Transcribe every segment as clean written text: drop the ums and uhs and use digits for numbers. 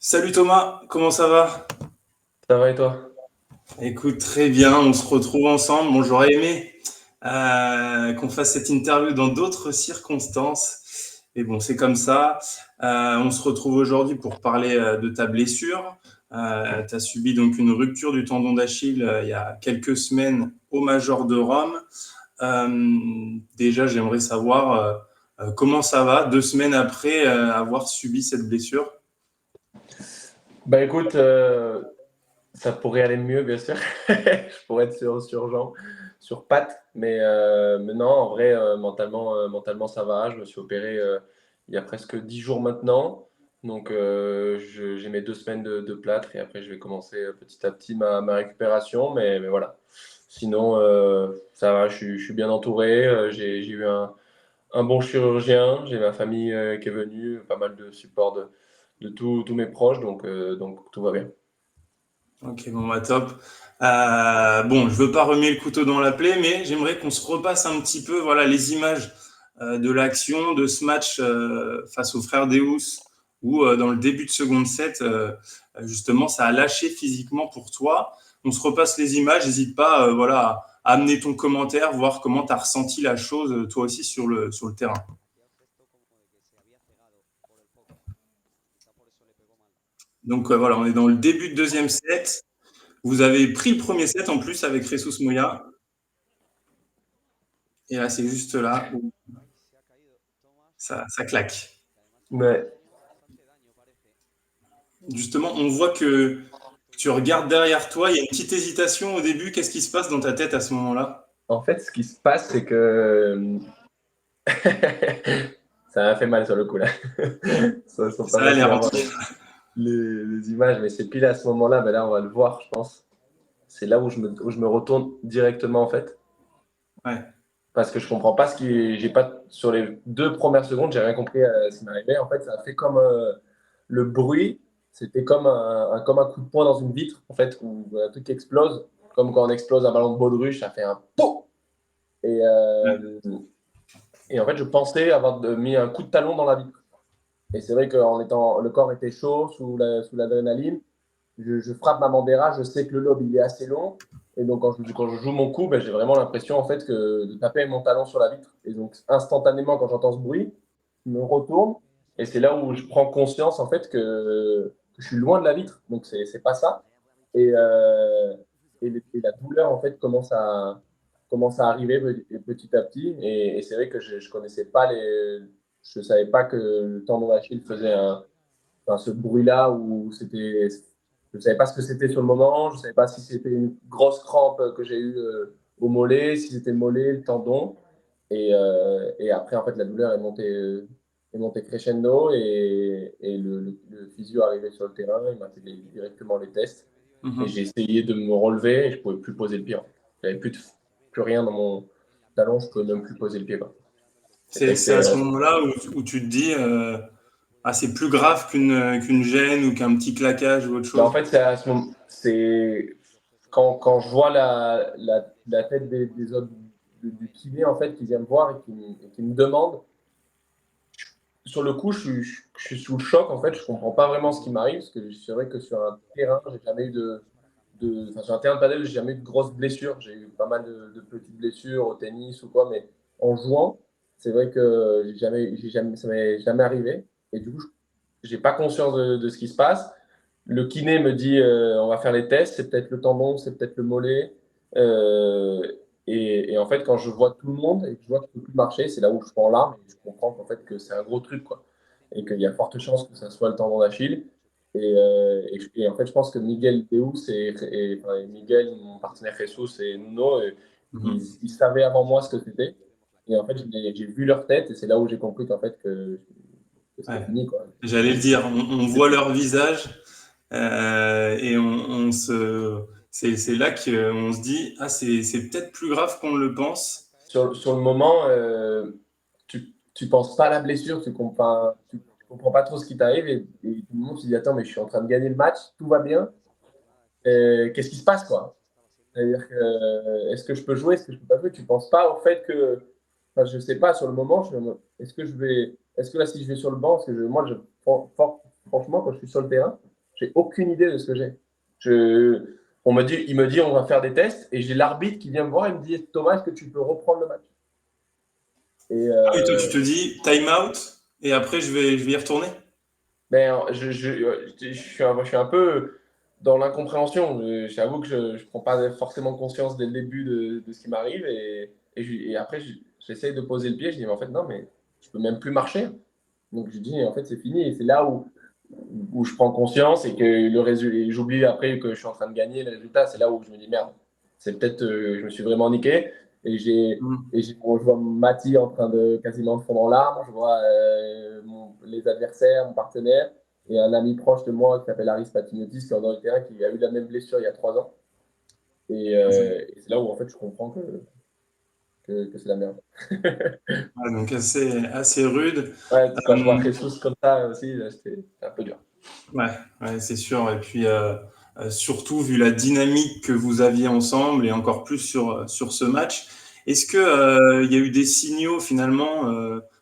Salut Thomas, comment ça va? Ça va et toi? Écoute, très bien, on se retrouve ensemble. Bon, j'aurais aimé qu'on fasse cette interview dans d'autres circonstances. Mais bon, c'est comme ça. On se retrouve aujourd'hui pour parler de ta blessure. Tu as subi donc une rupture du tendon d'Achille il y a quelques semaines au Major de Rome. Déjà, j'aimerais savoir comment ça va 2 semaines après avoir subi cette blessure. Bah écoute, ça pourrait aller mieux, bien sûr. Je pourrais être sur pattes, mais non, en vrai, mentalement, ça va. Je me suis opéré il y a presque 10 jours maintenant. Donc, j'ai mes 2 semaines de plâtre et après, je vais commencer petit à petit ma récupération. Mais voilà. Sinon, ça va, je suis bien entouré. J'ai eu un bon chirurgien. J'ai ma famille qui est venue, pas mal de support de tous mes proches. Donc, tout va bien. Ok, bon, bah top. Bon, je veux pas remuer le couteau dans la plaie, mais j'aimerais qu'on se repasse un petit peu, voilà, les images de l'action de ce match face aux frères Deus, où dans le début de seconde set, justement, ça a lâché physiquement pour toi. On se repasse les images. N'hésite pas, voilà, à amener ton commentaire, voir comment tu as ressenti la chose toi aussi sur le terrain. Donc voilà, on est dans le début de deuxième set. Vous avez pris le premier set en plus avec Jesus Moya. Et là, c'est juste là où ça claque. Ouais. Justement, on voit que tu regardes derrière toi, il y a une petite hésitation au début. Qu'est-ce qui se passe dans ta tête à ce moment-là? En fait, ce qui se passe, c'est que ça m'a fait mal sur le coup là. Ça sont pas Ça a faciles l'air à en voir tout cas. les images, mais c'est pile à ce moment-là. Ben là, on va le voir, je pense. C'est là où je me retourne directement en fait, Ouais. parce que je comprends pas j'ai pas sur les 2 premières secondes, j'ai rien compris à ce qui m'arrivait. En fait, ça a fait comme le bruit. C'était comme un coup de poing dans une vitre en fait, où un truc explose, comme quand on explose un ballon de baudruche, ça fait un pot. Et, Ouais. euh, et en fait, je pensais avoir mis un coup de talon dans la vitre. Et c'est vrai que le corps était chaud sous l'adrénaline. Je frappe ma Mandera, je sais que le lobe il est assez long. Et donc, quand je joue mon coup, ben, j'ai vraiment l'impression en fait de taper mon talon sur la vitre. Et donc, instantanément, quand j'entends ce bruit, je me retourne. Et c'est là où je prends conscience en fait que je suis loin de la vitre. Donc, c'est pas ça. Et, euh, et la douleur en fait commence à arriver petit à petit. Et c'est vrai que je connaissais pas je savais pas que le tendon d'Achille faisait enfin, ce bruit-là où je ne savais pas ce que c'était sur le moment. Je ne savais pas si c'était une grosse crampe que j'ai eue au mollet, si c'était le mollet, le tendon. Et après, en fait, la douleur est montée crescendo et le physio est arrivé sur le terrain. Il m'a fait directement les tests. Et Mhm. j'ai essayé de me relever et je ne pouvais plus poser le pied. J'avais plus rien dans mon talon, je ne pouvais même plus poser le pied, quoi. Et ça a C'est été, à ce moment-là où tu te dis ah, c'est plus grave qu'une gêne ou qu'un petit claquage ou autre bah, en chose. fait, c'est à ce moment, c'est quand je vois la tête des autres du kiné en fait qui vient me voir et qui me demande. Sur le coup, je suis sous le choc en fait. Je comprends pas vraiment ce qui m'arrive parce que c'est vrai que sur un terrain, j'ai jamais eu enfin, sur un terrain de padel, j'ai jamais eu de grosses blessures. J'ai eu pas mal de petites blessures au tennis ou quoi, mais en jouant, c'est vrai que ça m'est jamais arrivé. Et du coup, j'ai pas conscience de ce qui se passe. Le kiné me dit on va faire les tests, c'est peut-être le tendon, c'est peut-être le mollet. Euh, et en fait, quand je vois tout le monde et que je vois que je peux plus marcher, c'est là où je prends larmes et je comprends qu'en fait que c'est un gros truc quoi, et qu'il y a forte chance que ça soit le tendon d'Achille. Et en fait, je pense que Miguel Deus et Miguel, mon partenaire Jesus et Nuno, ils savaient avant moi ce que c'était. Et en fait, j'ai vu leur tête et c'est là où j'ai compris qu'en fait que c'était Ouais. fini quoi. J'allais le dire, on voit leur visage et c'est là qu'on se dit ah c'est peut-être plus grave qu'on le pense. Sur le moment, tu penses pas à la blessure, tu comprends pas trop ce qui t'arrive et tout le monde se dit attends mais je suis en train de gagner le match, tout va bien, qu'est-ce qui se passe quoi? C'est-à-dire que est-ce que je peux jouer, est-ce que je peux pas jouer? Tu penses pas au fait que, enfin je sais pas sur le moment, est-ce que là si je vais sur le banc, parce que franchement quand je suis sur le terrain, J'ai aucune idée de ce que j'ai. Il me dit on va faire des tests et j'ai l'arbitre qui vient me voir et me dit Thomas, est-ce que tu peux reprendre le match? Et Ah oui, toi, tu te dis time out et après, je vais y retourner? ben, je suis un peu dans l'incompréhension. J'avoue que je ne prends pas forcément conscience dès le début de ce qui m'arrive. Et après, j'essaye de poser le pied. Je dis, mais en fait, non, mais je peux même plus marcher. Donc, je dis, en fait, c'est fini. Et c'est là où je prends conscience et que le résultat, j'oublie après que je suis en train de gagner le résultat. C'est là où je me dis, merde, c'est peut-être, je me suis vraiment niqué. Et je vois Mati en train de quasiment de fondre en larmes. Je vois les adversaires, mon partenaire et un ami proche de moi qui s'appelle Aris Patiniotis qui est dans le terrain, qui a eu la même blessure il y a 3 ans. Et c'est là où en fait je comprends que c'est la merde. Ouais, donc assez rude. Ouais, quand je vois Euh, Jesus comme ça aussi, c'est un peu dur. ouais, ouais, c'est sûr. Et puis, surtout, vu la dynamique que vous aviez ensemble et encore plus sur ce match, est-ce que, il y a eu des signaux finalement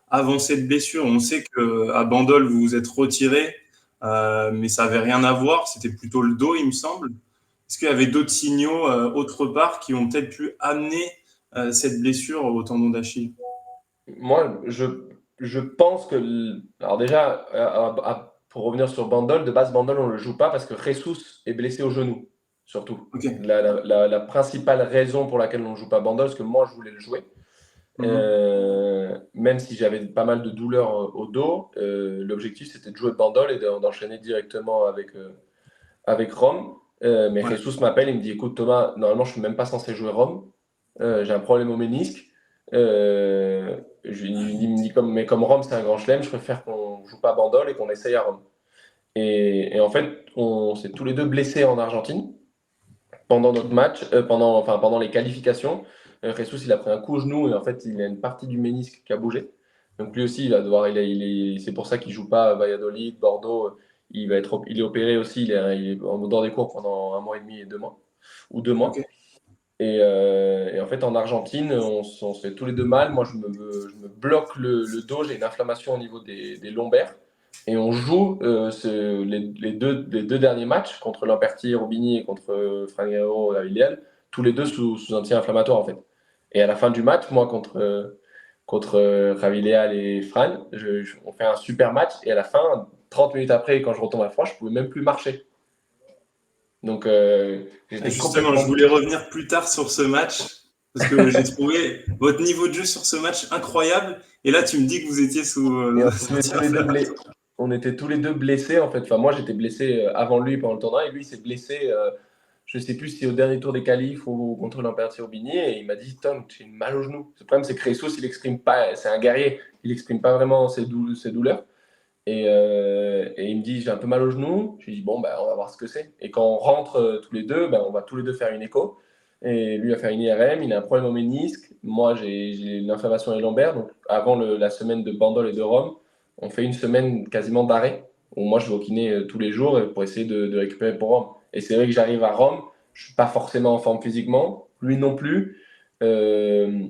avant cette blessure? On sait qu'à Bandol, vous vous êtes retiré, mais ça avait rien à voir. C'était plutôt le dos, il me semble. Est-ce qu'il y avait d'autres signaux autre part qui ont peut-être pu amener cette blessure au tendon d'Achille? Moi, je pense que. Alors, déjà, pour revenir sur Bandol, de base, Bandol, on ne le joue pas parce que Jesus est blessé au genou, surtout. Ok. La principale raison pour laquelle on ne joue pas Bandol, c'est que moi, je voulais le jouer. Mhm. Même si j'avais pas mal de douleurs au dos, l'objectif c'était de jouer Bandol et d'enchaîner directement avec Rome. Mais Ouais. Jesus m'appelle, il me dit écoute Thomas, normalement je suis même pas censé jouer Rome. J'ai un problème au ménisque. Il me dit mais comme Rome c'est un grand chelem, je préfère qu'on joue pas Bandol et qu'on essaye à Rome. Et en fait, on s'est tous les deux blessés en Argentine pendant notre match, pendant les qualifications. Jesus, il a pris un coup au genou et en fait, il a une partie du ménisque qui a bougé. Donc lui aussi, il va devoir, c'est pour ça qu'il joue pas à Valladolid, Bordeaux. Il est opéré aussi. Il est en dehors des cours pendant 1 mois et demi et 2 mois ou 2 mois. Ok. Et en fait, en Argentine, on se fait tous les deux mal. Moi, je me bloque le dos. J'ai une inflammation au niveau des lombaires. Et on joue les deux derniers matchs contre Lamperti, Robigny et contre Franguero, Villiers, tous les deux sous anti-inflammatoire en fait. Et à la fin du match, moi contre Raviléal et Fran, on fait un super match. Et à la fin, 30 minutes après, quand je retombe à froid, je ne pouvais même plus marcher. Donc Et j'étais justement, je complètement. voulais revenir plus tard sur ce match parce que j'ai trouvé votre niveau de jeu sur ce match incroyable. Et là, tu me dis que vous étiez Et sous anti-inflammatoire. on était tous les deux blessés en fait. Enfin, moi j'étais blessé avant lui pendant le tournoi et lui il s'est blessé, je sais plus si au dernier tour des qualifs ou contre l'Imperti Aubigny et il m'a dit Tom, j'ai une mal au genou. Le problème c'est que Ressus il exprime pas, c'est un guerrier, il exprime pas vraiment ses douleurs. Et il me dit j'ai un peu mal au genou. Je lui dis bon ben on va voir ce que c'est. Et quand on rentre tous les deux, ben, on va tous les deux faire une écho. Et lui a fait une IRM, il a un problème au ménisque. Moi j'ai l'inflammation des lombaires. Donc avant la semaine de Bandol et de Rome, on fait une semaine quasiment d'arrêt. Où moi je vais au kiné tous les jours pour essayer de récupérer pour Rome. Et c'est vrai que j'arrive à Rome, je suis pas forcément en forme physiquement, lui non plus. Euh,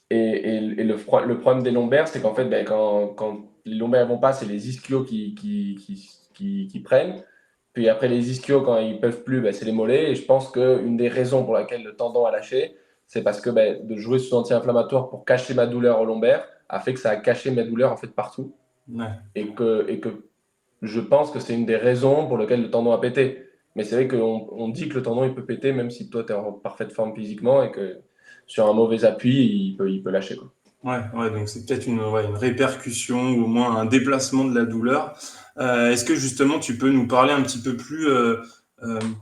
et le problème des lombaires, c'est qu'en fait, ben, quand les lombaires vont pas, c'est les ischios qui prennent. Puis après, les ischios, quand ils peuvent plus, ben, c'est les mollets. Et je pense qu'une des raisons pour laquelle le tendon a lâché, c'est parce que ben, de jouer sous anti-inflammatoire pour cacher ma douleur au lombaire a fait que ça a caché ma douleur en fait partout. Ouais. Et que je pense que c'est une des raisons pour lesquelles le tendon a pété. Mais c'est vrai qu'on dit que le tendon il peut péter même si toi tu es en parfaite forme physiquement et que sur un mauvais appui, il peut lâcher, quoi. Ouais, ouais, donc c'est peut-être ouais, une répercussion ou au moins un déplacement de la douleur. Est-ce que justement tu peux nous parler un petit peu plus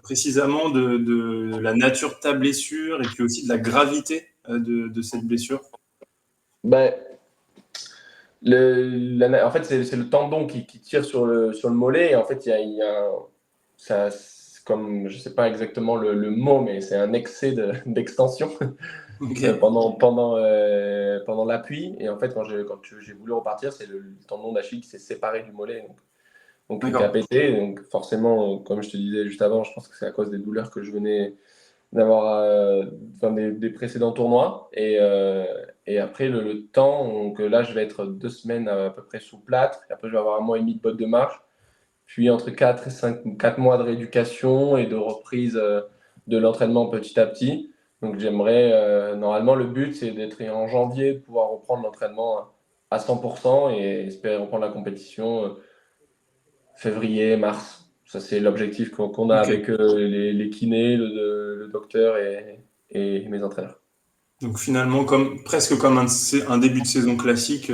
précisément de la nature de ta blessure et puis aussi de la gravité de cette blessure? Ben, en fait, c'est le tendon qui tire sur le mollet. Et en fait, comme, je ne sais pas exactement le mot, mais c'est un excès d'extension Ok, pendant l'appui. Et en fait, quand j'ai voulu repartir, c'est le tendon d'Achille qui s'est séparé du mollet. Donc, qui a d'accord. pété. Donc, forcément, comme je te disais juste avant, je pense que c'est à cause des douleurs que je venais d'avoir des précédents tournois. Et après, le temps, donc là, je vais être 2 semaines à peu près sous plâtre. Et après, je vais avoir 1 mois et demi de botte de marche. puis entre 4 et 5, 4 mois de rééducation et de reprise de l'entraînement petit à petit. Donc j'aimerais, normalement le but c'est d'être en janvier, de pouvoir reprendre l'entraînement à 100% et espérer reprendre la compétition février, mars. Ça c'est l'objectif qu'on a Ok. avec les kinés, le docteur et mes entraîneurs. Donc finalement, presque comme un début de saison classique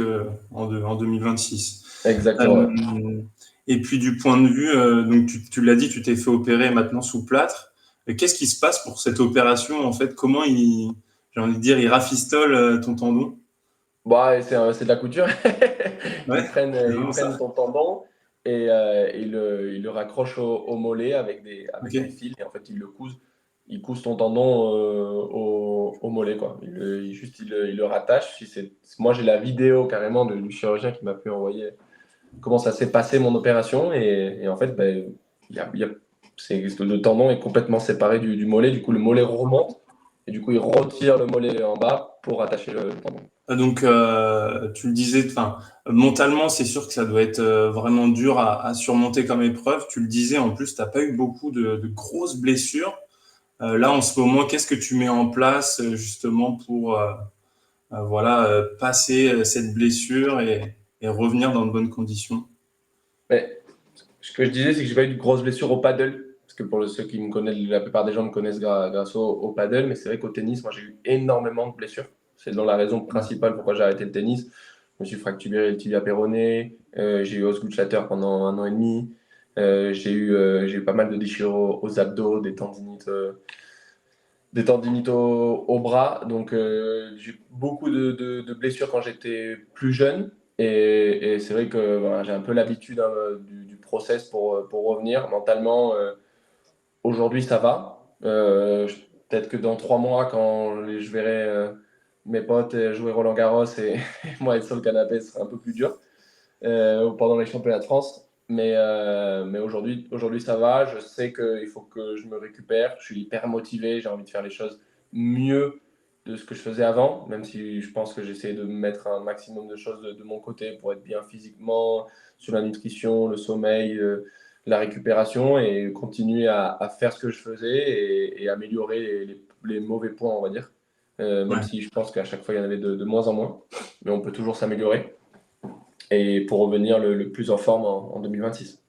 en 2026. Exactement, ouais. Euh, et puis du point de vue, donc tu l'as dit, tu t'es fait opérer maintenant sous plâtre. Qu'est-ce qui se passe pour cette opération en fait? Comment j'ai envie de dire, il rafistole ton tendon? Bon, c'est de la couture. Ouais, c'est Ils vraiment prennent ça. ton tendon et ils le raccrochent au mollet avec des Ok. fils et en fait ils cousent ton tendon au mollet quoi. Ils le rattachent. Moi j'ai la vidéo carrément du chirurgien qui m'a pu envoyer comment ça s'est passé mon opération et en fait ben, il y a, le tendon est complètement séparé du mollet. Du coup le mollet remonte et du coup il retire le mollet en bas pour attacher le tendon. Donc, tu le disais, enfin, mentalement, c'est sûr que ça doit être vraiment dur à surmonter comme épreuve. Tu le disais, en plus, t'as pas eu beaucoup de grosses blessures. Là, en ce moment, qu'est-ce que tu mets en place justement pour voilà, passer cette blessure et revenir dans de bonnes conditions? Mais ce que je disais, c'est que j'ai pas eu de grosses blessures au paddle. Parce que ceux qui me connaissent, la plupart des gens me connaissent grâce au paddle. Mais c'est vrai qu'au tennis, moi, j'ai eu énormément de blessures. C'est dans la raison principale pourquoi j'ai arrêté le tennis. Je me suis fracturé le tibia péroné. J'ai eu Osgood-Schlatter pendant 1 an et demi. J'ai eu pas mal de déchirures aux abdos, des tendinites au bras. Donc, j'ai eu beaucoup de blessures quand j'étais plus jeune. Et c'est vrai que voilà, j'ai un peu l'habitude hein, du process pour revenir. Mentalement, aujourd'hui, ça va. Peut-être que dans 3 mois, quand je verrai mes potes jouer Roland Garros et moi être sur le canapé, ce sera un peu plus dur pendant les championnats de France. Mais aujourd'hui, ça va. Je sais qu'il faut que je me récupère. Je suis hyper motivé. J'ai envie de faire les choses mieux de ce que je faisais avant, même si je pense que j'essaie de mettre un maximum de choses de mon côté pour être bien physiquement, sur la nutrition, le sommeil, la récupération et continuer à faire ce que je faisais et améliorer les mauvais points, on va dire. Même Ouais. si je pense qu'à chaque fois, il y en avait de moins en moins. Mais on peut toujours s'améliorer et pour revenir le plus en forme en 2026.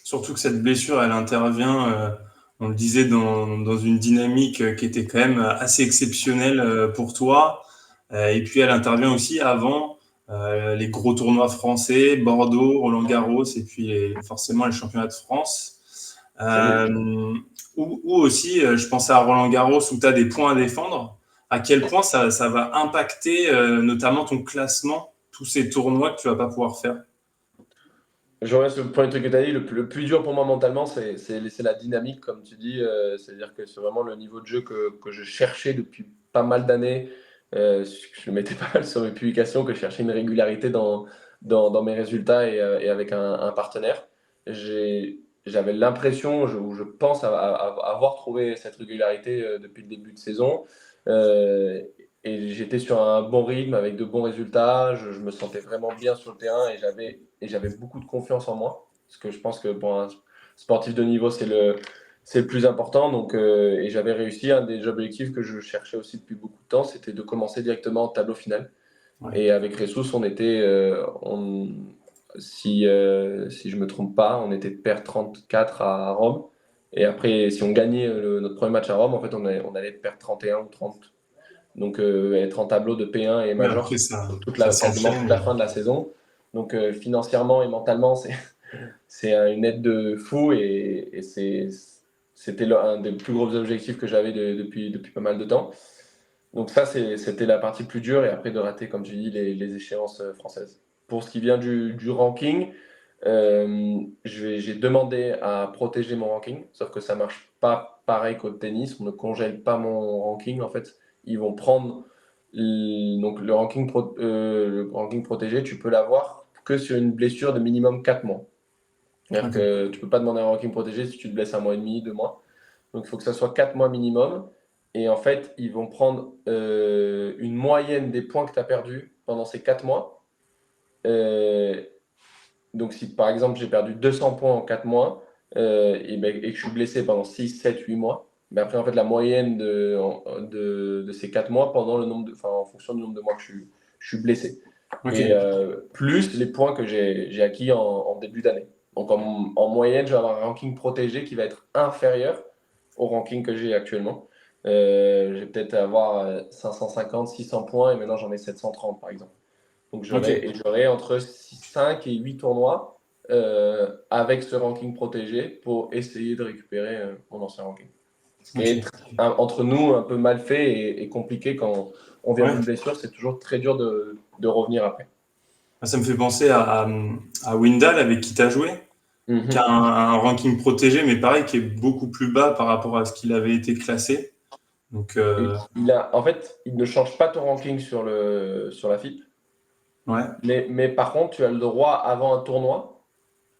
Surtout que cette blessure, elle intervient, on le disait, dans une dynamique qui était quand même assez exceptionnelle pour toi. Et puis, elle intervient aussi avant les gros tournois français, Bordeaux, Roland-Garros, et puis forcément les championnats de France. C'est vrai. Ou aussi, je pensais à Roland-Garros où tu as des points à défendre. À quel point ça va impacter notamment ton classement, tous ces tournois que tu vas pas pouvoir faire? Je reviens sur le premier truc que tu as dit. Le plus dur pour moi mentalement, c'est la dynamique, comme tu dis. C'est-à-dire que c'est vraiment le niveau de jeu que je cherchais depuis pas mal d'années. Je mettais pas mal sur mes publications que je cherchais une régularité dans mes résultats et avec un partenaire. J'avais l'impression, ou je pense avoir trouvé cette régularité depuis le début de saison. Euh, et j'étais sur un bon rythme avec de bons résultats. Je me sentais vraiment bien sur le terrain et j'avais beaucoup de confiance en moi. Parce que je pense que pour un sportif de niveau, c'est le plus important. Donc, et j'avais réussi. Un des objectifs que je cherchais aussi depuis beaucoup de temps, c'était de commencer directement en tableau final. Ouais. Et avec Ressus, on était, si je ne me trompe pas, on était pair 34 à Rome. Et après, si on gagnait notre premier match à Rome, en fait, on allait être pair 31 ou 30. Donc, être en tableau de P1 et Mais après, major ça quasiment toute s'enchaîne. la fin de la saison. Donc, financièrement et mentalement, c'est une aide de fou et c'était un des plus gros objectifs que j'avais depuis pas mal de temps. Donc, ça, c'était la partie plus dure et après de rater, comme tu dis, les échéances françaises. Pour ce qui vient du ranking, j'ai demandé à protéger mon ranking, sauf que ça marche pas pareil qu'au tennis. On ne congèle pas mon ranking. En fait, ils vont prendre donc le ranking protégé. Tu peux l'avoir que sur une blessure de minimum 4 mois. C'est-à-dire Ok. que tu peux pas demander un ranking protégé si tu te blesses 1 mois et demi, 2 mois. Donc, il faut que ça soit 4 mois minimum. Et en fait, ils vont prendre une moyenne des points que tu as perdus pendant ces 4 mois. Euh, Donc, si par exemple j'ai perdu 200 points en 4 mois et que je suis blessé pendant 6, 7, 8 mois, ben après, en fait, la moyenne de ces 4 mois en fonction du nombre de mois que je suis blessé. Ok, Et plus les points que j'ai acquis en début d'année. Donc, en moyenne, je vais avoir un ranking protégé qui va être inférieur au ranking que j'ai actuellement. Je vais peut-être avoir 550, 600 points et maintenant j'en ai 730 par exemple. Donc ok, j'aurai entre 5 et 8 tournois avec ce ranking protégé pour essayer de récupérer mon ancien ranking. Ce qui est ok. entre nous un peu mal fait et compliqué quand on vient d'une Ouais. blessure, c'est toujours très dur de revenir après. Ça me fait penser à Windal avec qui tu as joué, qui a Mhm. un ranking protégé, mais pareil, qui est beaucoup plus bas par rapport à ce qu'il avait été classé. Donc, En fait, il ne change pas ton ranking sur la FIP, ouais. mais par contre, tu as le droit avant le tournoi,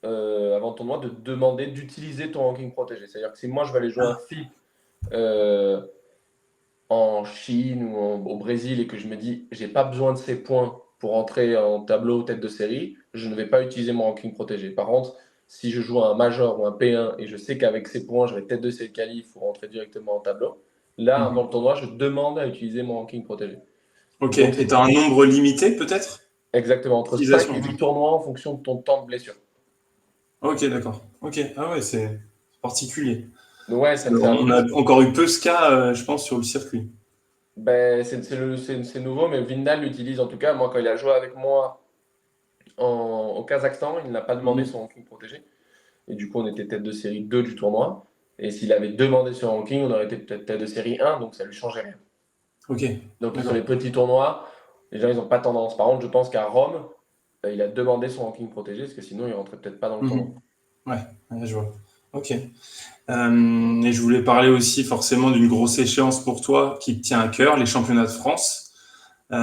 de demander d'utiliser ton ranking protégé. C'est-à-dire que si moi je vais aller jouer un FIP euh, en Chine ou au Brésil et que je me dis j'ai pas besoin de ces points pour entrer en tableau tête de série, je ne vais pas utiliser mon ranking protégé. Par contre, si je joue un major ou un P1 et je sais qu'avec ces points je vais tête de série qualif ou rentrer directement en tableau, là avant le Mhm. tournoi, je demande à utiliser mon ranking protégé. Ok. Donc Et tu as un nombre limité, peut-être, exactement entre 5 d'utilisation? et 8 tournois en fonction de ton temps de blessure. Ok, d'accord. Ok. Ah ouais, c'est particulier. Donc ouais, Parce c'est un qu'on peu. a encore eu peu ce cas, je pense, sur le circuit. Ben, c'est nouveau, mais Vindal l'utilise en tout cas. Moi, quand il a joué avec moi au Kazakhstan, il n'a pas demandé Mhm. son ranking protégé. Et du coup, on était tête de série 2 du tournoi. Et s'il avait demandé son ranking, on aurait été peut-être tête de série 1, donc ça lui changeait rien. Ok, Donc sur les d'accord. petits tournois, les gens, ils n'ont pas tendance. Par contre, je pense qu'à Rome, il a demandé son ranking protégé, parce que sinon, il rentrait peut-être pas dans le tournoi. Mhm. Ouais, ouais, je vois. Ok. Et je voulais parler aussi forcément d'une grosse échéance pour toi qui te tient à cœur, les championnats de France, dont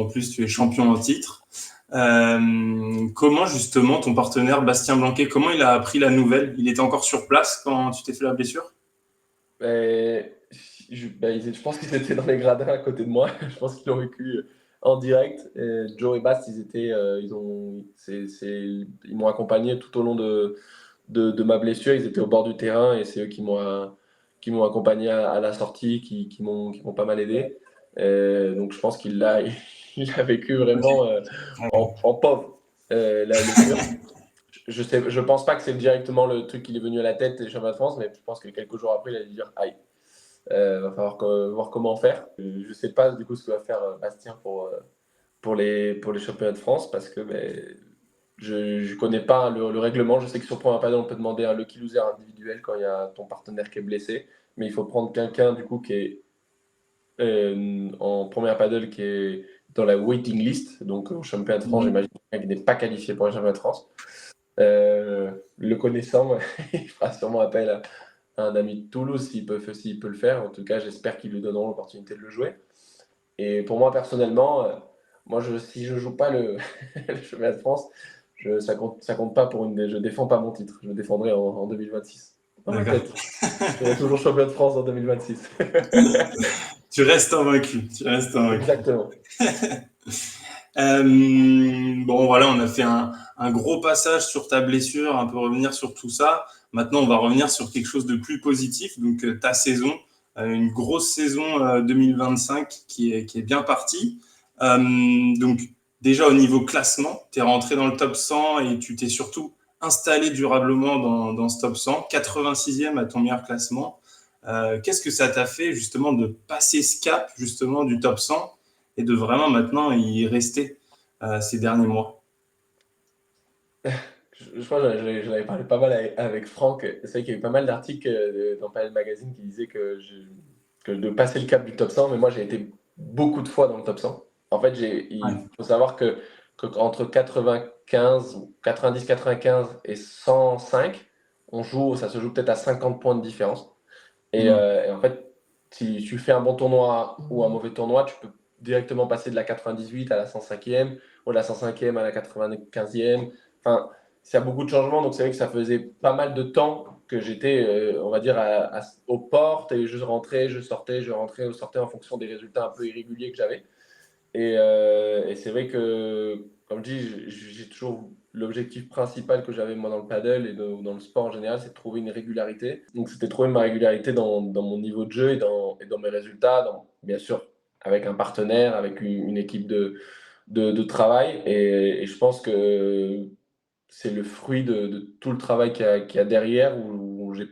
en plus tu es champion en titre. Comment justement ton partenaire Bastien Blanquet, comment il a appris la nouvelle? Il était encore sur place quand tu t'es fait la blessure? Et je pense qu'ils étaient dans les gradins à côté de moi. Je pense qu'ils l'ont vécu en direct. Et Joe et Bast, ils m'ont accompagné tout au long de ma blessure. Ils étaient au bord du terrain et c'est eux qui m'ont accompagné à la sortie, qui m'ont pas mal aidé. Donc je pense qu'il l'a il a vécu Ok. vraiment Ouais. en pauvre la blessure. Je pense pas que c'est directement le truc qui est venu à la tête des championnats de France, mais je pense que quelques jours après, il a dû dire aïe. Va falloir voir comment faire. Je ne sais pas du coup ce que va faire Bastien pour les championnats de France parce que je ne connais pas le règlement. Je sais que sur Premier Padel, on peut demander un lucky loser individuel quand il y a ton partenaire qui est blessé, mais il faut prendre quelqu'un du coup qui est en Premier Padel qui est dans la waiting list. Donc au championnat de France, Mhm. j'imagine qu'il n'est pas qualifié pour les championnats de France. Le connaissant, il fera sûrement appel à un ami de Toulouse s'il peut le faire. En tout cas, j'espère qu'ils lui donneront l'opportunité de le jouer. Et pour moi, personnellement, si je joue pas le championnat de France, ça compte pas je défends pas mon titre. Je le défendrai en 2026. Dans ma D'accord. tête, je serai toujours champion de France en 2026. Tu restes invaincu. Tu restes invaincu. Exactement. Bon, voilà, on a fait un gros passage sur ta blessure, un peu revenir sur tout ça. Maintenant, on va revenir sur quelque chose de plus positif. Donc, ta saison, une grosse saison 2025 qui est bien partie. Donc, déjà au niveau classement, tu es rentré dans le top 100 et tu t'es surtout installé durablement dans ce top 100, 86e à ton meilleur classement. Qu'est-ce que ça t'a fait justement de passer ce cap justement du top 100 et de vraiment maintenant y rester ces derniers mois? Je crois que j'en avais parlé pas mal avec Franck. C'est vrai qu'il y a eu pas mal d'articles dans Panel Magazine qui disaient que de passer le cap du top 100, mais moi j'ai été beaucoup de fois dans le top 100. En fait, il Ouais. faut savoir qu'entre 95, 90, 95 et 105, ça se joue peut-être à 50 points de différence. Mhm. Et en fait, si tu fais un bon tournoi ou un mauvais tournoi, tu peux directement passer de la 98 à la 105e ou de la 105e à la 95e. Enfin, il y a beaucoup de changements, donc c'est vrai que ça faisait pas mal de temps que j'étais, on va dire, aux portes et je rentrais, je sortais, je rentrais, je sortais en fonction des résultats un peu irréguliers que j'avais. Et c'est vrai que comme je dis, j'ai toujours l'objectif principal que j'avais moi dans le paddle et dans le sport en général, c'est de trouver une régularité. Donc c'était trouver ma régularité dans mon niveau de jeu et dans mes résultats, bien sûr avec un partenaire, avec une équipe de travail. Et je pense que c'est le fruit de tout le travail qu'il y a derrière où j'ai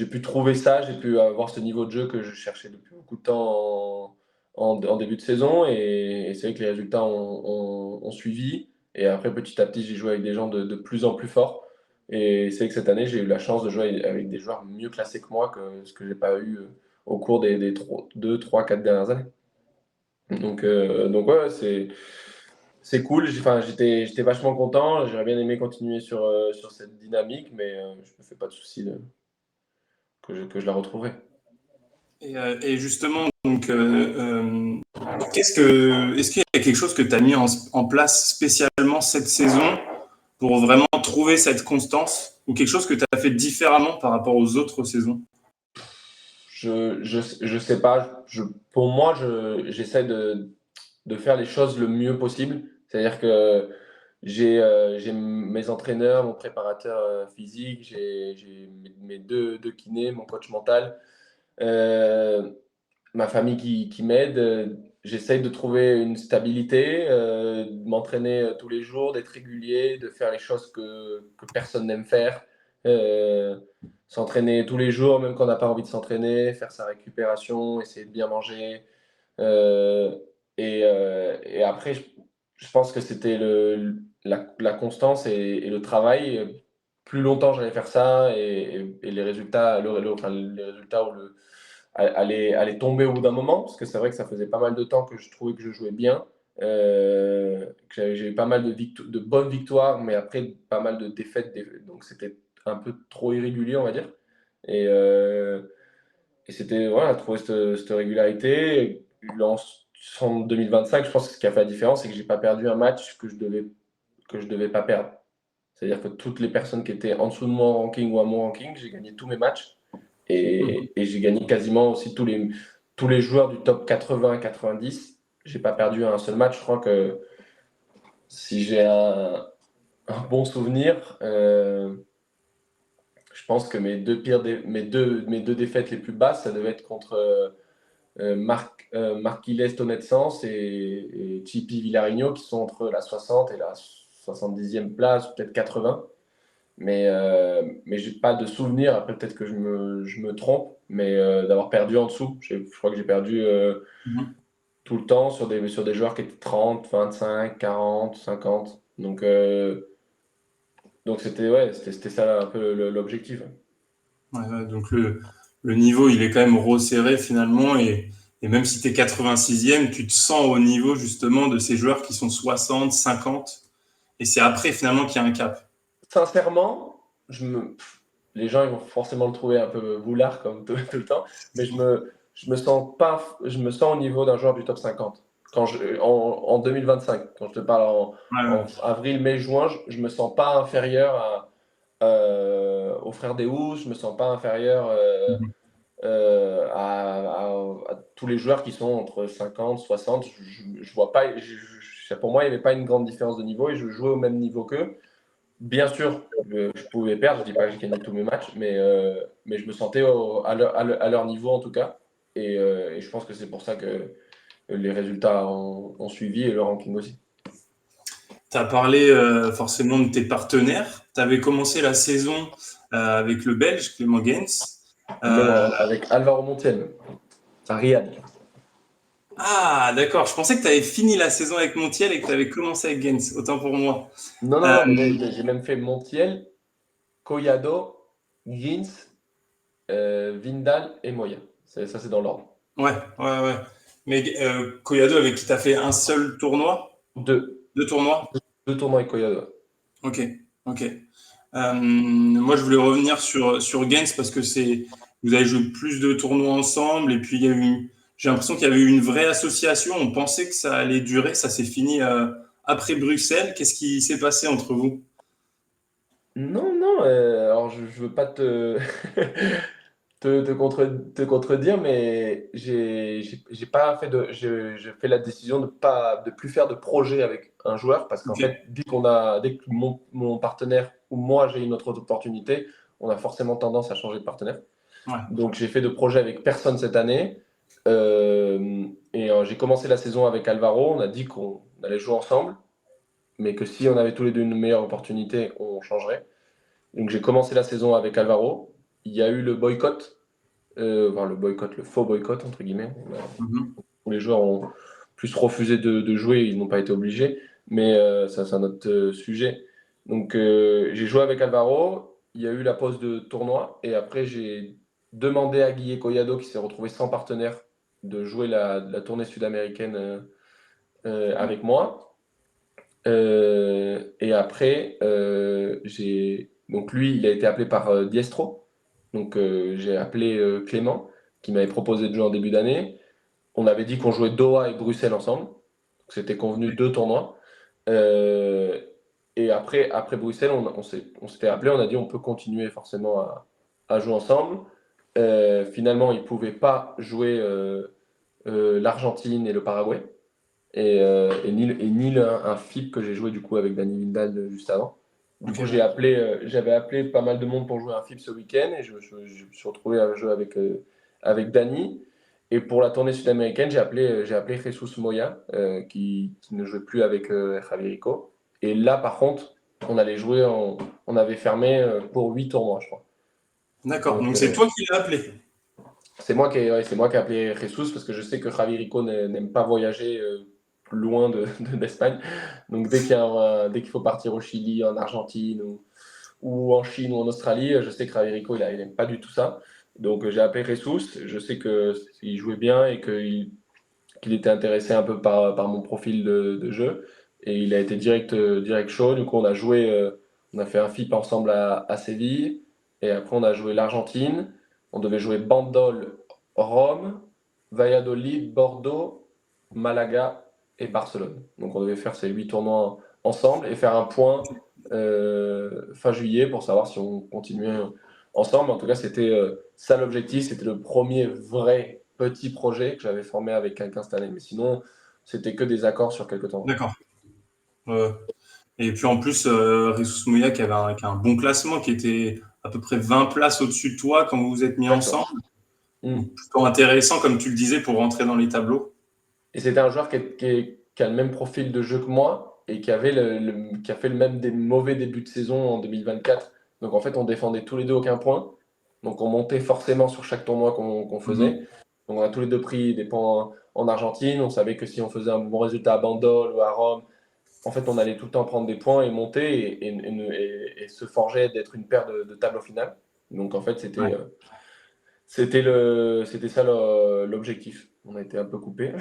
pu trouver ça, j'ai pu avoir ce niveau de jeu que je cherchais depuis beaucoup de temps en début de saison. Et c'est vrai que les résultats ont suivi. Et après, petit à petit, j'ai joué avec des gens de plus en plus forts. Et c'est vrai que cette année, j'ai eu la chance de jouer avec des joueurs mieux classés que moi, que ce que je n'ai pas eu au cours des 2, 3, 4 dernières années. Donc ouais, c'est cool. J'étais vachement content. J'aurais bien aimé continuer sur cette dynamique, mais je me fais pas de soucis que je la retrouverai. Et justement, donc, est-ce qu'il y a quelque chose que tu as mis en place spécialement cette saison pour vraiment trouver cette constance ou quelque chose que tu as fait différemment par rapport aux autres saisons? Je sais pas. Pour moi, j'essaie de faire les choses le mieux possible. C'est-à-dire que j'ai mes entraîneurs, mon préparateur physique, j'ai mes deux kinés, mon coach mental, euh, ma famille qui m'aide. J'essaye de trouver une stabilité, de m'entraîner tous les jours, d'être régulier, de faire les choses que personne n'aime faire. Euh, S'entraîner tous les jours, même quand on n'a pas envie de s'entraîner, faire sa récupération, essayer de bien manger. Euh, et après, je pense que c'était la constance et le travail. Plus longtemps j'allais faire ça et les résultats, enfin, les résultats ou allaient tomber au bout d'un moment, parce que c'est vrai que ça faisait pas mal de temps que je trouvais que je jouais bien. J'ai eu pas mal de bonnes victoires, mais après pas mal de défaites, donc c'était un peu trop irrégulier, on va dire. Et, euh, et c'était voilà, trouver cette régularité. En 2025, je pense que ce qui a fait la différence, c'est que j'ai pas perdu un match que je devais pas perdre. C'est-à-dire que toutes les personnes qui étaient en dessous de mon ranking ou à mon ranking, j'ai gagné tous mes matchs. Et j'ai gagné quasiment aussi tous les joueurs du top 80-90. J'ai pas perdu un seul match. Je crois que si j'ai un bon souvenir, je pense que mes deux défaites les plus basses, ça devait être contre Marquiles Tonetsens et Chipi Villarigno, qui sont entre la 60 et la 70e place, peut-être 80. Mais j'ai pas de souvenir, après peut-être que je me trompe, mais d'avoir perdu en dessous. Je crois que j'ai perdu Mhm. tout le temps sur des joueurs qui étaient 30, 25, 40, 50. Donc c'était ça un peu l'objectif. Ouais, ouais, donc le niveau, il est quand même resserré finalement. Et même si tu es 86e, tu te sens au niveau justement de ces joueurs qui sont 60, 50. Et c'est après finalement qu'il y a un cap. Sincèrement, les gens ils vont forcément le trouver un peu boulard comme tout le temps, mais je me sens pas, je me sens au niveau d'un joueur du top 50. En 2025, quand je te parle Ouais, ouais. en avril, mai, juin, je me sens pas inférieur aux frères Deus, je me sens pas inférieur Mhm. à tous les joueurs qui sont entre 50, 60. Je vois pas, pour moi, il n'y avait pas une grande différence de niveau et je jouais au même niveau qu'eux. Bien sûr, je pouvais perdre, je dis pas que j'ai gagné tous mes matchs, mais je me sentais à leur niveau en tout cas. Et je pense que c'est pour ça que les résultats ont suivi et le ranking aussi. Tu as parlé forcément de tes partenaires. Tu avais commencé la saison avec le Belge Clément Gaines. Non, Euh, avec Alvaro Montiel, à Riyad. ah, d'accord. Je pensais que tu avais fini la saison avec Montiel et que tu avais commencé avec Gaines. Autant pour moi. Non, non, Euh, non, mais j'ai même fait Montiel, Collado, Gins, Vindal et Moya. Ça, c'est dans l'ordre. ouais, ouais, ouais. Mais Collado, avec qui tu as fait un seul tournoi? Deux, Deux tournois? deux tournois avec Collado. Ok, ok. Moi, je voulais revenir sur Gaines parce que vous avez joué plus de tournois ensemble et puis j'ai l'impression qu'il y avait eu une vraie association. On pensait que ça allait durer, ça s'est fini après Bruxelles. Qu'est-ce qui s'est passé entre vous? Non, non, alors je veux pas te te contredire, mais j'ai pas fait je fais la décision de plus faire de projet avec un joueur parce qu'en Ok. fait, dès que mon partenaire ou moi j'ai une autre opportunité, on a forcément tendance à changer de partenaire. Ouais. Donc j'ai fait de projet avec personne cette année. J'ai commencé la saison avec Alvaro. On a dit qu'on allait jouer ensemble, mais que si on avait tous les deux une meilleure opportunité, on changerait. Donc j'ai commencé la saison avec Alvaro. Il y a eu le boycott, le faux boycott entre guillemets. Mhm. Où les joueurs ont plus refusé de jouer, ils n'ont pas été obligés. Mais ça c'est un autre sujet. Donc j'ai joué avec Alvaro. Il y a eu la pause de tournoi et après j'ai demandé à Guille Collado qui s'est retrouvé sans partenaire de jouer la tournée sud-américaine avec moi. Et après, donc lui, il a été appelé par Diestro. Donc j'ai appelé Clément, qui m'avait proposé de jouer en début d'année. On avait dit qu'on jouait Doha et Bruxelles ensemble. Donc, c'était convenu 2 tournois. Euh, et après Bruxelles, on s'était appelé, on a dit on peut continuer forcément à jouer ensemble. Finalement, il ne pouvait pas jouer l'Argentine et le Paraguay et ni un FIP que j'ai joué du coup avec Dani Vindal juste avant. Du Ok, coup, ouais. j'avais appelé pas mal de monde pour jouer un FIP ce week-end et je me suis retrouvé à jouer avec Dani. Et pour la tournée sud-américaine, j'ai appelé Jesus Moya qui ne jouait plus avec Javier Rico. Et là, par contre, on avait fermé pour 8 tournois, je crois. D'accord. Donc, Donc c'est toi qui l'as appelé. c'est moi qui ai appelé Jesus parce que je sais que Javi Rico n'aime pas voyager loin d'Espagne. Donc dès qu'il faut partir au Chili, en Argentine ou en Chine ou en Australie, je sais que Javi Rico il n'aime pas du tout ça. Donc j'ai appelé Jesus. Je sais qu'il jouait bien et qu'il était intéressé un peu par mon profil de jeu. Et il a été direct chaud. Du coup on a fait un FIP ensemble à Séville. Et après on a joué l'Argentine. On devait jouer Bandol, Rome, Valladolid, Bordeaux, Malaga et Barcelone. Donc on devait faire ces 8 tournois ensemble et faire un point fin juillet pour savoir si on continuait ensemble. En tout cas, c'était ça l'objectif. C'était le premier vrai petit projet que j'avais formé avec quelqu'un cette année. Mais sinon, c'était que des accords sur quelques temps. D'accord. Ouais. Et puis en plus, Ressus Moya qui a un bon classement, qui était à peu près 20 places au-dessus de toi quand vous vous êtes mis Exactement. ensemble. Mm. Donc, plutôt intéressant, comme tu le disais, pour rentrer dans les tableaux. Et c'était un joueur qui a le même profil de jeu que moi et qui a fait le même des mauvais débuts de saison en 2024. Donc en fait, on défendait tous les deux aucun point. Donc on montait forcément sur chaque tournoi qu'on faisait. Mhm. Donc on a tous les deux pris des points en Argentine. On savait que si on faisait un bon résultat à Bandol ou à Rome, en fait, on allait tout le temps prendre des points et monter et se forger d'être une paire de table au final. Donc en fait, Ouais. c'était ça l'objectif. On a été un peu coupé.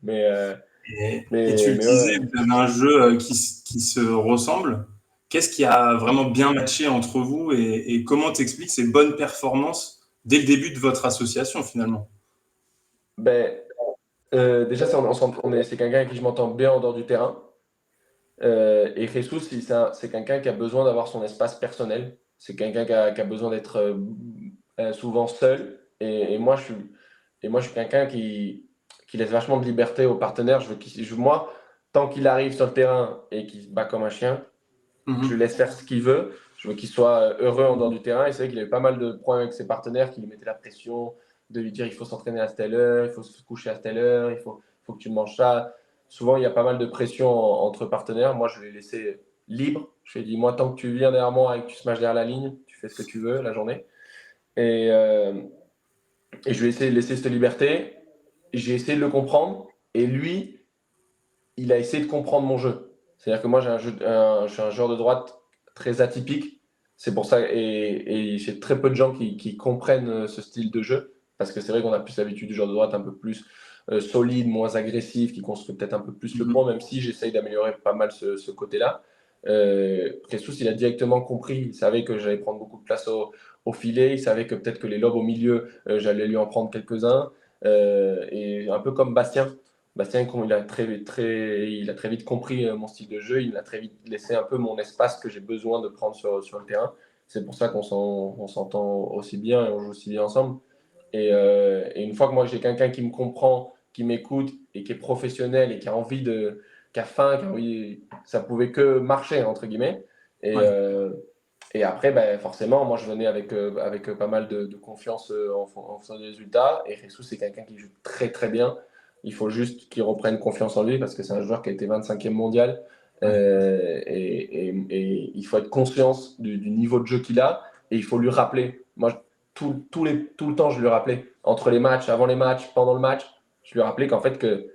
mais, euh, Et tu le mais disais, ouais. vous avez un jeu qui se ressemble. Qu'est-ce qui a vraiment bien matché entre vous et comment t'expliques ces bonnes performances dès le début de votre association finalement? Ben, déjà, c'est quelqu'un avec qui je m'entends bien en dehors du terrain. Et Jesus, c'est quelqu'un qui a besoin d'avoir son espace personnel. C'est quelqu'un qui a besoin d'être souvent seul. Et moi, je suis quelqu'un qui laisse vachement de liberté aux partenaires. Moi, tant qu'il arrive sur le terrain et qu'il se bat comme un chien, je Mhm. lui laisse faire ce qu'il veut. Je veux qu'il soit heureux en dehors du terrain. Et c'est vrai qu'il a eu pas mal de problèmes avec ses partenaires qui lui mettaient la pression de lui dire il faut s'entraîner à telle heure, il faut se coucher à telle heure, il faut que tu manges ça. Souvent, il y a pas mal de pression entre partenaires. Moi, je l'ai laissé libre. Je lui ai dit moi, tant que tu viens derrière moi et que tu smashes derrière la ligne, tu fais ce que tu veux la journée. Et, euh, et je lui ai laissé cette liberté. J'ai essayé de le comprendre. Et lui, il a essayé de comprendre mon jeu. C'est-à-dire que moi, je suis un joueur de droite très atypique. C'est pour ça, et j'ai très peu de gens qui comprennent ce style de jeu, parce que c'est vrai qu'on a plus l'habitude du joueur de droite un peu plus solide, moins agressif, qui construit peut-être un peu plus le point, Mhm. même si j'essaye d'améliorer pas mal ce côté-là. Jesus, il a directement compris, il savait que j'allais prendre beaucoup de place au filet, il savait que peut-être que les lobes au milieu, j'allais lui en prendre quelques-uns, et un peu comme Bastien. Bastien, il a très vite compris mon style de jeu. Il m'a très vite laissé un peu mon espace que j'ai besoin de prendre sur le terrain. c'est pour ça on s'entend aussi bien et on joue aussi bien ensemble. Et une fois que moi j'ai quelqu'un qui me comprend, qui m'écoute et qui est professionnel et qui a envie qui a faim, qui a envie, ça pouvait que marcher entre guillemets. Et, Ouais. euh, et après, ben, forcément, moi je venais avec pas mal de confiance en faisant des résultats. Et Jesus, c'est quelqu'un qui joue très très bien. Il faut juste qu'il reprenne confiance en lui parce que c'est un joueur qui a été 25e mondial. Ouais. Et il faut être conscient du niveau de jeu qu'il a et il faut lui rappeler. Moi, tout le temps, je lui rappelais, entre les matchs, avant les matchs, pendant le match, je lui rappelais qu'en fait, que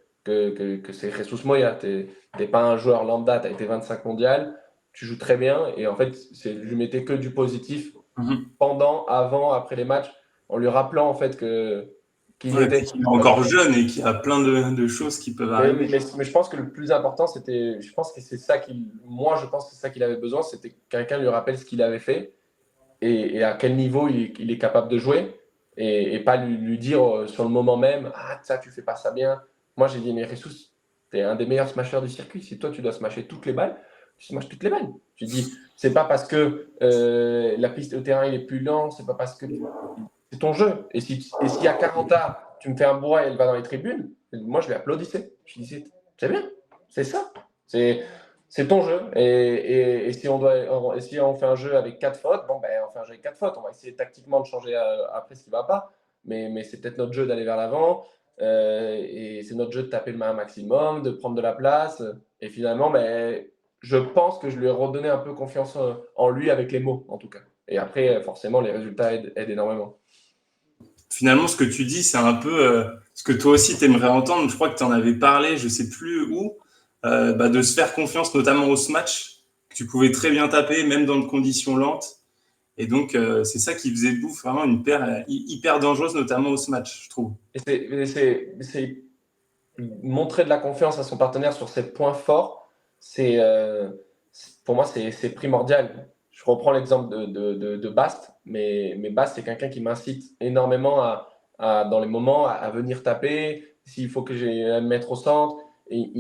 c'est Jesus Moya. Tu n'es pas un joueur lambda, tu as été 25 mondial, tu joues très bien. Et en fait, je lui mettais que du positif Mhm. pendant, avant, après les matchs, en lui rappelant en fait qui il Ouais, était. puis qu'il est encore jeune et qu'il y a plein de choses qui peuvent arriver. Mais je pense que le plus important, c'était, je pense que c'est ça moi, je pense que c'est ça qu'il avait besoin, c'était que quelqu'un lui rappelle ce qu'il avait fait et à quel niveau il est capable de jouer et pas lui dire sur le moment même, ah, ça, tu fais pas ça bien. Moi, j'ai dit, mais Jesus, tu es un des meilleurs smashers du circuit. Si toi, tu dois smasher toutes les balles, tu smashes toutes les balles. Je dis, c'est pas parce que la piste au terrain il est plus lent, c'est pas parce que c'est ton jeu. Et s'il y a 40 A, tu me fais un bois et elle va dans les tribunes, moi, je vais applaudissais. Je disais, c'est bien, c'est ça. C'est ton jeu. Et si si on fait un jeu avec 4 fautes, bon, ben, on fait un jeu avec 4 fautes. On va essayer tactiquement de changer après ce qui ne va pas. Mais c'est peut-être notre jeu d'aller vers l'avant. Et c'est notre jeu de taper le main un maximum, de prendre de la place. Et finalement, ben, je pense que je lui ai redonné un peu confiance en lui avec les mots, en tout cas. Et après, forcément, les résultats aident énormément. Finalement, ce que tu dis, c'est un peu ce que toi aussi t'aimerais entendre. Je crois que tu en avais parlé, je sais plus où, de se faire confiance, notamment au smash, que tu pouvais très bien taper, même dans de conditions lentes. Et donc, c'est ça qui faisait de Bouffe vraiment une paire hyper dangereuse, notamment au smash, je trouve. C'est montrer de la confiance à son partenaire sur ses points forts, pour moi, c'est primordial. Je reprends l'exemple de Bast, mais Bast, c'est quelqu'un qui m'incite énormément dans les moments à venir taper, s'il faut que j'aille me mettre au centre. Et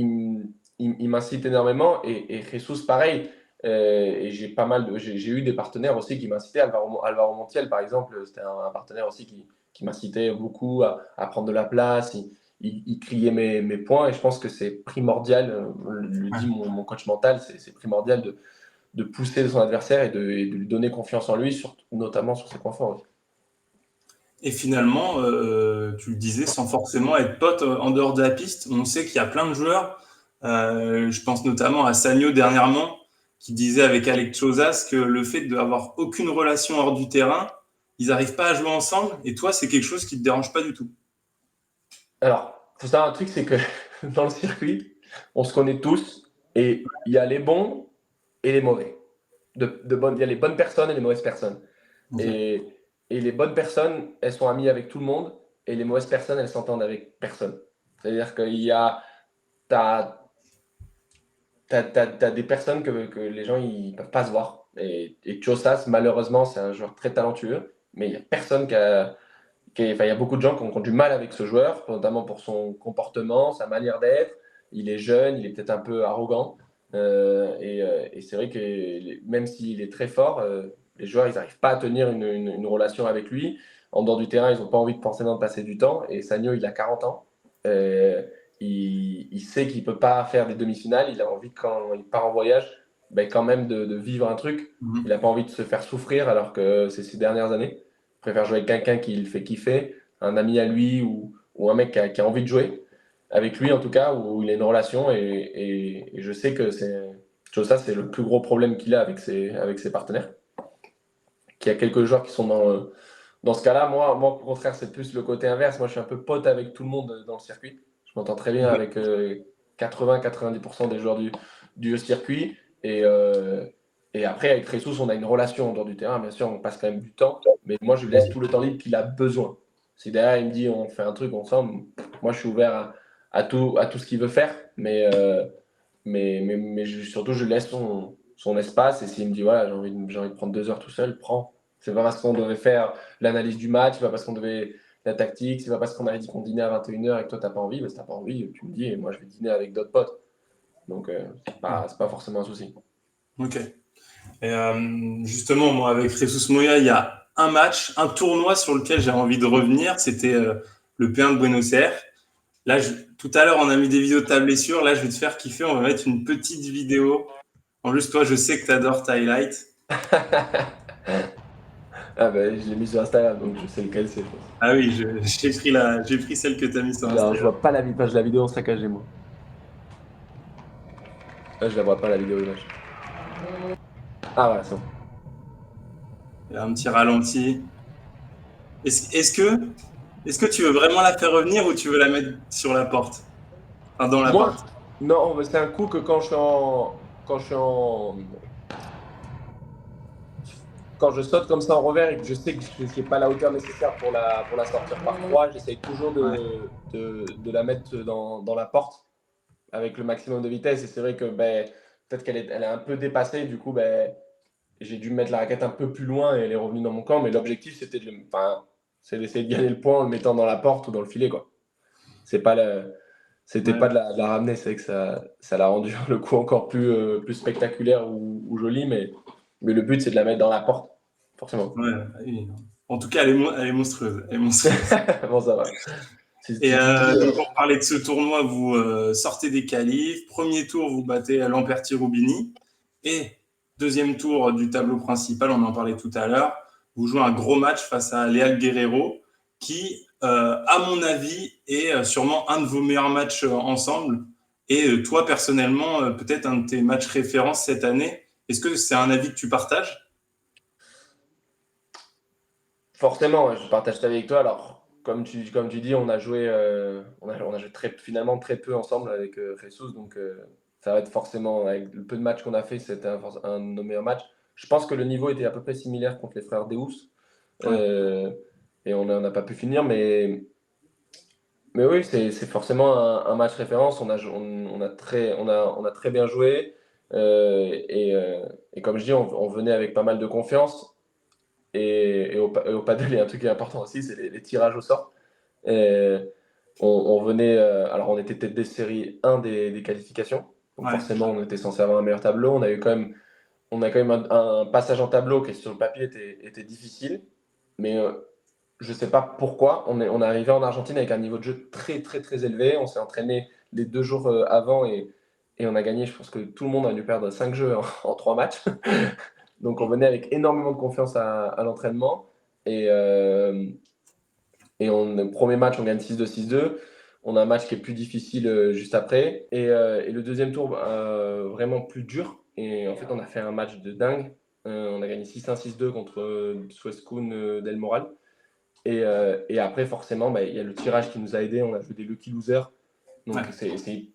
il m'incite énormément. Et Jesus, pareil. Et j'ai eu des partenaires aussi qui m'incitaient. Alvaro Montiel, par exemple, c'était un partenaire aussi qui m'incitait beaucoup à prendre de la place. Il criait mes points et je pense que c'est primordial, le dit mon coach mental, c'est primordial de pousser son adversaire et de lui donner confiance en lui, notamment sur ses points forts. Et finalement, tu le disais, sans forcément être pote en dehors de la piste, on sait qu'il y a plein de joueurs. Je pense notamment à Sagno dernièrement, qui disait avec Alex Chozas que le fait d'avoir aucune relation hors du terrain, ils n'arrivent pas à jouer ensemble. Et toi, c'est quelque chose qui te dérange pas du tout. Alors, il faut savoir un truc, c'est que dans le circuit, on se connaît tous et il y a les bons et les mauvais. Il y a les bonnes personnes et les mauvaises personnes. Okay. Et, et les bonnes personnes, elles sont amies avec tout le monde et les mauvaises personnes, elles s'entendent avec personne. C'est-à-dire qu'il y a, t'as, t'as des personnes que les gens ils peuvent pas se voir. Et Chosas, malheureusement, c'est un joueur très talentueux, mais il y a personne enfin, il y a beaucoup de gens qui ont du mal avec ce joueur, notamment pour son comportement, sa manière d'être. Il est jeune, il est peut-être un peu arrogant. Et c'est vrai que même s'il est très fort, les joueurs, ils n'arrivent pas à tenir une relation avec lui. En dehors du terrain, ils n'ont pas envie de forcément de passer du temps. Et Sagno, il a 40 ans. Euh, il sait qu'il ne peut pas faire des demi-finales. Il a envie, quand il part en voyage, ben, quand même de vivre un truc. Il n'a pas envie de se faire souffrir alors que c'est ses dernières années. Il préfère jouer avec quelqu'un qui le fait kiffer, un ami à lui ou un mec qui a envie de jouer avec lui en tout cas, où il a une relation et je sais que ça c'est le plus gros problème qu'il a avec ses partenaires. Qu'il y a quelques joueurs qui sont dans ce cas-là. Moi, au contraire, c'est plus le côté inverse. Moi, je suis un peu pote avec tout le monde dans le circuit. Je m'entends très bien avec 80-90% des joueurs du circuit. Et après, avec Jesus, on a une relation en dehors du terrain. Bien sûr, on passe quand même du temps. Mais moi, je lui laisse tout le temps libre qu'il a besoin. Si derrière, il me dit on fait un truc ensemble, moi, je suis ouvert à tout ce qu'il veut faire. Surtout, je lui laisse son espace. Et s'il me dit voilà, j'ai envie de prendre 2 heures tout seul, prends. C'est pas parce qu'on devait faire l'analyse du match, c'est pas parce qu'on devait la tactique, c'est pas parce qu'on avait dit qu'on dînait à 21 h et que toi t'as pas envie, si t'as pas envie, tu me dis et moi je vais dîner avec d'autres potes. Donc c'est pas forcément un souci. Ok. Et justement, moi, avec Jesus Moya, il y a un match, un tournoi sur lequel j'ai envie de revenir. C'était le P1 de Buenos Aires. Là, tout à l'heure, on a mis des vidéos de ta blessure. Là, je vais te faire kiffer. On va mettre une petite vidéo. En plus, toi, je sais que tu adores ta highlight. Ah ben, je l'ai mis sur Instagram, donc je sais lequel c'est. Ah oui, j'ai pris celle que tu as mis sur Alors, je Instagram. vois pas la page de la vidéo en saccagé, moi. Là, je la vois pas, la vidéo image. Ah, voilà, c'est bon. Il y a un petit ralenti. Est-ce que tu veux vraiment la faire revenir ou tu veux la mettre sur la porte? Enfin, dans la Moi, porte. non, c'est un coup que quand je saute comme ça en revers et que je sais que je n'ai pas la hauteur nécessaire pour la sortir par 3, j'essaye toujours Ouais. de la mettre dans la porte avec le maximum de vitesse. Et c'est vrai que peut-être qu'elle est un peu dépassée. Du coup, j'ai dû mettre la raquette un peu plus loin et elle est revenue dans mon camp. Mais l'objectif, c'est d'essayer de gagner le point en le mettant dans la porte ou dans le filet, quoi. C'était pas Ouais. de la ramener. C'est vrai que ça l'a rendu le coup encore plus spectaculaire ou joli. Mais le but, c'est de la mettre dans la porte, forcément. Ouais, oui. En tout cas, elle est monstrueuse. Elle est monstrueuse. Bon, ça va. Si Et tu me dis, donc, pour parler de ce tournoi, vous sortez des qualifs. Premier tour, vous battez Lamperti-Rubini. Et deuxième tour du tableau principal, on en parlait tout à l'heure, vous jouez un gros match face à Leal Guerrero, qui, à mon avis, est sûrement un de vos meilleurs matchs ensemble. Et toi, personnellement, peut-être un de tes matchs références cette année. Est-ce que c'est un avis que tu partages? forcément, je partage ça avec toi. Alors, comme tu dis, on a joué, on a joué finalement très peu ensemble avec Jesus. Donc, ça va être forcément, avec le peu de matchs qu'on a fait, c'était un de nos meilleurs matchs. Je pense que le niveau était à peu près similaire contre les frères Deus. Ouais. Euh, et on n'a pas pu finir. Mais oui, c'est forcément un match référence. On a très bien joué. Et comme je dis, on venait avec pas mal de confiance. Et au paddle, il y a un truc qui est important aussi, c'est les tirages au sort. Et on venait, alors on était tête des séries 1 des qualifications. Donc Ouais. forcément, on était censé avoir un meilleur tableau. On a quand même un passage en tableau qui sur le papier était difficile. Mais je ne sais pas pourquoi. On est arrivé en Argentine avec un niveau de jeu très très très élevé. On s'est entraîné les 2 jours avant et on a gagné. Je pense que tout le monde a dû perdre 5 jeux en 3 matchs. Donc on venait avec énormément de confiance à l'entraînement. Et, le premier match, on gagne 6-2, 6-2. On a un match qui est plus difficile juste après. Et le deuxième tour, vraiment plus dur. Et en fait, on a fait un match de dingue. On a gagné 6-1, 6-2 contre Suescun Del Moral. Et après, forcément, il y a le tirage qui nous a aidés. On a joué des lucky losers. Donc, Ouais.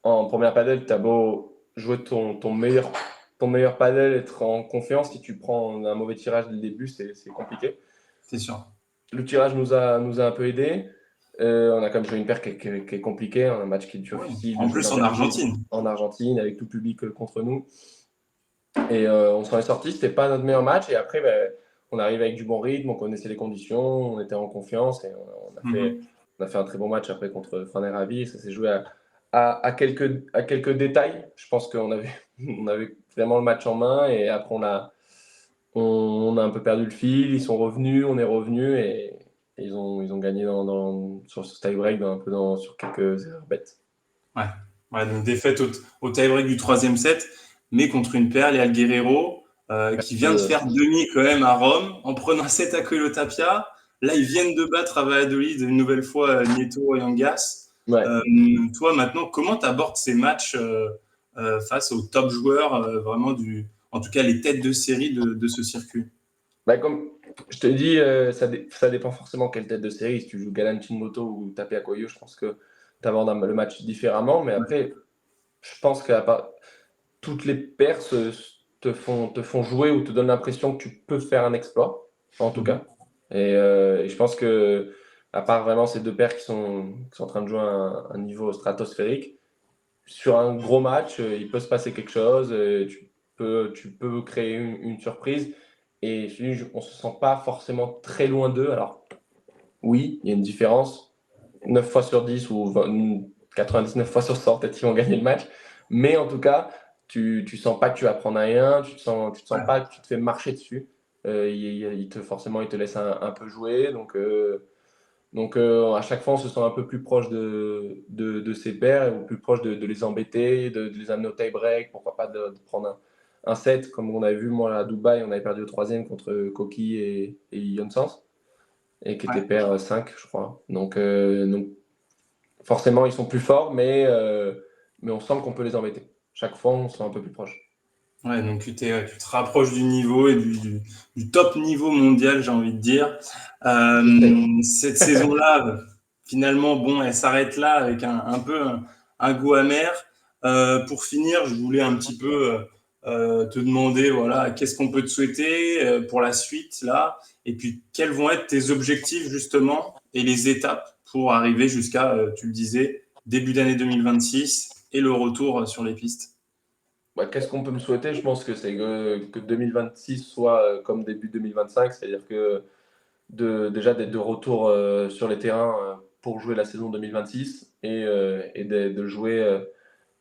en première paddle, tu as beau jouer ton meilleur paddle, être en confiance. Si tu prends un mauvais tirage dès le début, c'est compliqué. C'est sûr. Le tirage nous a un peu aidés. On a quand même joué une paire qui est compliquée, un match qui est Ouais. difficile de En jouer plus, dans en un public Argentine. en Argentine, avec tout le public contre nous. Et on s'en est sorti, c'était pas notre meilleur match. Et après, on arrive avec du bon rythme, on connaissait les conditions, on était en confiance et on a fait un très bon match après contre Franer Ravi. Ça s'est joué à quelques détails. Je pense qu'on avait, on avait vraiment le match en main et après on a un peu perdu le fil. Ils sont revenus, on est revenus et ils ont gagné sur ce tie-break sur quelques erreurs bêtes. Ouais. Ouais, donc défaite au tie-break du troisième set, mais contre une paire, Leal Guerrero, qui vient de faire demi quand même à Rome, en prenant un set à Coelho Tapia. Là, ils viennent de battre à Valladolid une nouvelle fois Nieto et Yangas. Ouais. Toi, maintenant, comment tu abordes ces matchs face aux top joueurs, vraiment en tout cas les têtes de série de ce circuit? Comme je te dis, ça dépend forcément quelle tête de série. Si tu joues Galan Moto ou Tapia Coelho, je pense que tu abordes le match différemment. Mais après, je pense que toutes les paires te font jouer ou te donnent l'impression que tu peux faire un exploit, en tout cas. Et je pense que, à part vraiment ces deux paires qui sont en train de jouer à un niveau stratosphérique, sur un gros match, il peut se passer quelque chose. Tu peux créer une surprise. Et on ne se sent pas forcément très loin d'eux. Alors, oui, il y a une différence. 9 fois sur 10 ou 99 fois sur 100, peut-être qu'ils vont gagner le match. Mais en tout cas, tu sens pas que tu vas prendre un 1, tu te sens Ouais. pas que tu te fais marcher dessus. Forcément, il te laisse un peu jouer. Donc, à chaque fois, on se sent un peu plus proche de ses pairs, ou plus proche de les embêter, de les amener au tie-break, pourquoi pas de prendre un set, comme on avait vu, moi, à Dubaï, on avait perdu au troisième contre Koki et Yonsens, et qui était Ouais. paire 5, je crois. Donc, forcément, ils sont plus forts, mais on sent qu'on peut les embêter. Chaque fois, on se sent un peu plus proche. Ouais, donc tu te rapproches du niveau et du top niveau mondial, j'ai envie de dire. J'essaie. Cette saison-là, finalement, bon, elle s'arrête là avec un peu un goût amer. Pour finir, je voulais un petit peu te demander, voilà, qu'est-ce qu'on peut te souhaiter pour la suite là, et puis quels vont être tes objectifs justement et les étapes pour arriver jusqu'à, tu le disais, début d'année 2026 et le retour sur les pistes. Bah, qu'est-ce qu'on peut me souhaiter? Je pense que c'est que 2026 soit comme début 2025, c'est-à-dire que déjà d'être de retour sur les terrains pour jouer la saison 2026 et de jouer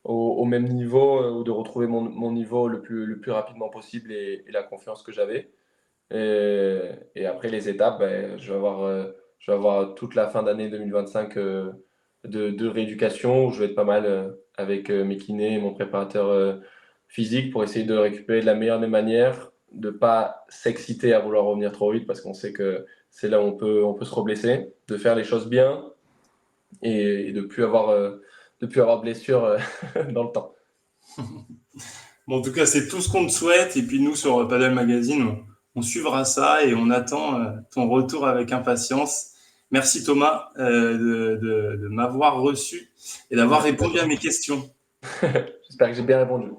au même niveau ou de retrouver mon niveau le plus rapidement possible et la confiance que j'avais. Et après les étapes, ben, je vais avoir toute la fin d'année 2025 de rééducation où je vais être pas mal avec mes kinés et mon préparateur physique pour essayer de récupérer de la meilleure des manières, de pas s'exciter à vouloir revenir trop vite parce qu'on sait que c'est là où on peut se reblesser, de faire les choses bien et de plus avoir de blessures dans le temps. Bon, en tout cas, c'est tout ce qu'on te souhaite. Et puis nous, sur Padel Magazine, on suivra ça et on attend ton retour avec impatience. Merci Thomas de m'avoir reçu et d'avoir Merci à répondu à toi. mes questions. J'espère que j'ai bien répondu.